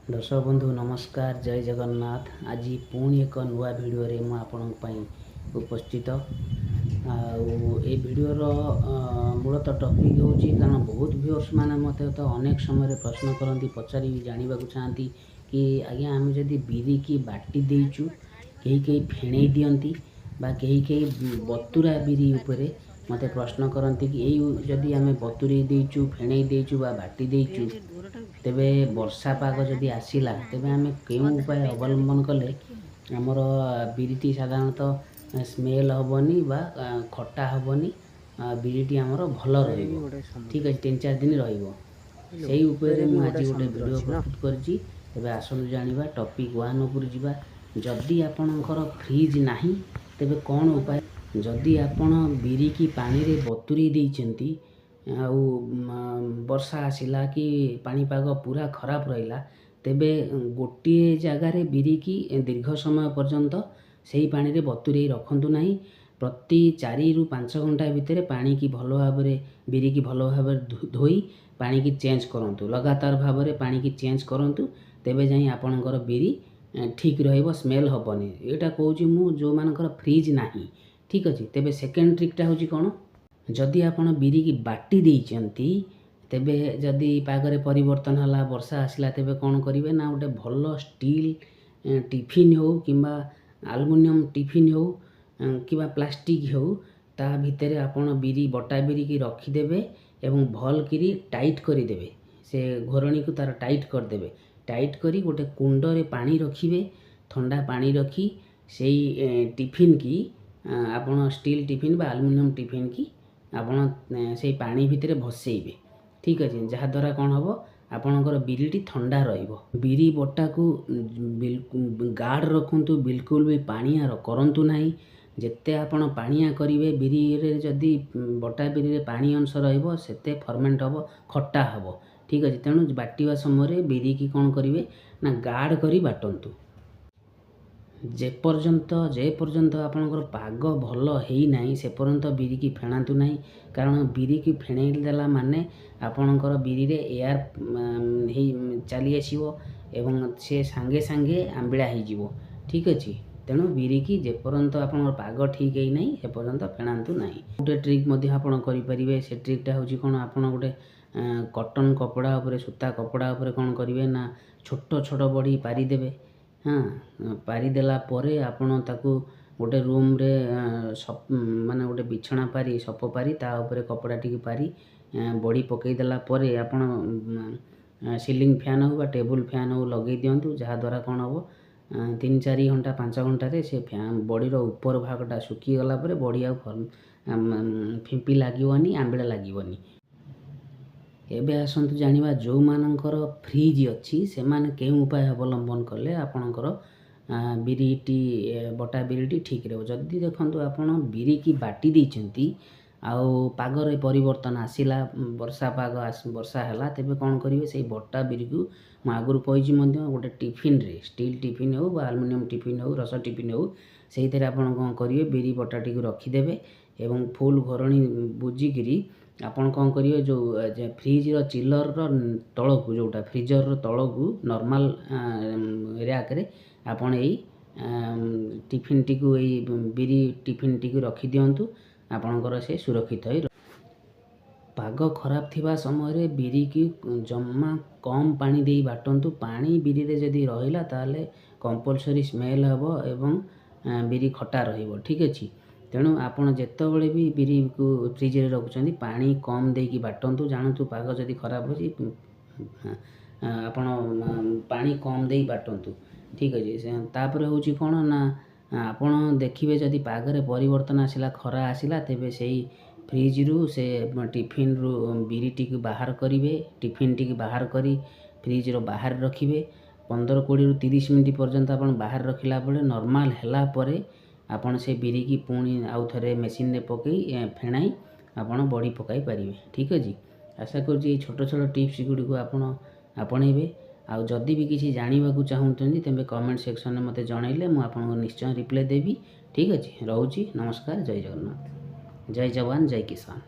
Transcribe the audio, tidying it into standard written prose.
दर्शक बंधु नमस्कार, जय जगन्नाथ। आज पुणी एक नुआ भिडियो मु आपण उपस्थित भिडर मूलतः टॉपिक हूँ कारण बहुत व्यूअर्स मैंने मत तो अनेक समय प्रश्न करती पचारि जानवा चाहती कि आज्ञा आम जदि बिरी की बाटी देचु कहीं फेणे दियंती बा कहीं बतुरा बिरी उपरे मत प्रश्न करती कि यही जदि आम बतुरे देचु फेणे देचु बा बाटी देचु तेबे वर्षा पाग जदि आसला तेबे आम क्यों उपाय अवलंबन कले आमर बिरीटी साधारणतः स्मेल हेनी बा खटा हेनी बिरीटी आमर भल रही ठीक अच्छे 3-4 दिन रही मुझे गोटे वीडियो प्रस्तुत कर आसतु जाना टॉपिक 1 उपर जा जदि आपणकर फ्रिज नाही तेबे कौन उपाय जदि आपण बिरी की पानी रे बतुरी देइचंती आउ वर्षा आसला कि पाणीपाग पूरा खराब रहा तेबे गोटे जगार बिरी की दीर्घ समय पर्यंत से पानी रे बतुरे रखंतु नहीं। प्रति 4 ରୁ 5 घंटा भितर पानी की भल भाव बिरी की भल भाव धोई पानी की चेंज करंतु लगातार भाव पानी की चेंज करंतु तेबे जाई आपणकर बिरी ठीक रहिबो स्मेल हेनी। यहाँ कहूँ मु जो मानकर फ्रिज नाही ठीक अच्छे तेबे सेकेंड ट्रिकटा हूँ कौन जदि आपण बिरी की बाटी देइचंती तेबे जदि पागरे परिवर्तन हला वर्षा आसला तेबे कौन करेंगे ना गोटे भल स्टील टिफिन हो किंबा एल्युमिनियम टिफिन हो कि प्लास्टिक हो ता भितर आपण बिरी बटा बिरी की रखिदेवे एवं भल करी टाइट करदेवे से घोरणी को तार टाइट करदेवे टाइट करी गोटे कुंडरे पानी रखिए ठंडा पानी रखी से टिफिन की आपण स्टील टिफिन बा एल्युमिनियम टिफिन की आपण से पानी भितर भसेबे ठीक अच्छे जहाद्वारा कौन हम आपणकर बिरीटी ठंडा रहिबो। बिरी बटा को गाढ़ रखुंतु बिल्कुल भी पानिया करंतु नहीं जिते आपण पानिया करेंगे बिरी रे जदि बटा बिरी रे पानी अंश रहिबो सेते फर्मेंट हम खट्टा हम ठीक अच्छे तेणु बाटिवा समय बिरी की कौन करेंगे ना गाढ़ करी बाटंतु जेपर्यंत आपणकर पाग भल है ना से पर्यंत बिरी की फेणातु नहीं कारण बिरी की फेणई देला माने आपणकर बिरी रे एयर चली आसो एवं से सांगे सांगे आंबिड़ा हो ठीक अच्छे तेणु बिरी की जेपर्यंत आपणकर पाग ठीक है ना से पर्यंत फेणातु नहीं। गोटे ट्रिक आपण करेंगे से ट्रिकटा हूँ कौन आप गोटे कॉटन कपड़ा उपरे सूता कपड़ा उपरे कौन करेंगे ना छोट छोट बड़ी पारिदेवे हाँ पारिदेला परे आपण ताकू गोटे रूम रे माने गोटे बिछना पारी सप पारी ता उपरे कपड़ा टी पारी बड़ी पकईदेला परे आपण सीलिंग फैन हो टेबुल फैन हो लगे दिंतु जहाद्वारा कौन हम 3-4 घंटा 5 घंटे से फैन बॉडी रो ऊपर भागटा सुखी गला परे बॉडी आ फिंपी लागोनी आंबिड़ा लगोनी। एबे आसतु जानिबा जो मानकर फ्रिज अच्छी से माने केउ उपाय अवलंबन कले आपणकर बिरीटी बटा बिरीटी ठीक रहो। जदि देखंतु आपण बिरी की बाटी देइचंती आउ पागरे परिवर्तन आसिला वर्षा पाग वर्षा हैला तेबे कौन करेंगे से बटा बिरी को मु आगुरी कही गोटे टिफिन रे स्टील टिफिन हो बा एल्युमिनियम टिफिन हो रस टिफिन हो से आपण कौन करेंगे बिरी बटाटी को रखिदेवे एवं फुल घोरणी बुझिकी आपन कौन करेंगे जो फ्रिज रो चिलर रो तल को जोटा फ्रिजर रो तल को नॉर्मल रैक रे आपन यही टिफिन टी को यही बिरी टिफिन टी को रखी दिंतु आपणकर से सुरक्षित हो। पाग खराब थिबा समय बिरी की जम्मा कम पानी दे बाटंतु पानी बिरी रे जदि रहिला ताले कंपलसरी स्मेल हेबो एवं बिरी खटा रहिबो ठीक अच्छे तेणु आपड़ जितेबाला भी बिरी को फ्रिज रे रखुच्च पानी कम देकी बाटंतु जानतु पाग जदि खराब हो आपण पानी कम दे बाटंतु ठीक अच्छे तापर हूँ कौन ना आपण देखिए जदि पागरे परिवर्तन आसला खरा आसला तेबे से फ्रिज रु से टिफिन रु बिरी टी बाहर करेंगे टिफिन टी बाहर करी फ्रिज रो बाहर रखिए 15-20 ରୁ 30 मिनिट पर्यंत आप बाहर रखला बेले नॉर्मल हैला परे आपण से बिरी की पुणी आउ थे मेसीन रे पकई फेणाई आपण बड़ी पकाई पारे ठीक अच्छे। आशा करुँचे छोट छोट टिप्स गुड़ी को आपणेबे आउ जदि भी किसी जानवा चाहूँगी तेज कमेंट सेक्शन में मत जनइले मुझे निश्चय रिप्लाई देवी ठीक अच्छे। रोची नमस्कार, जय जगन्नाथ, जय जवान जय किसान।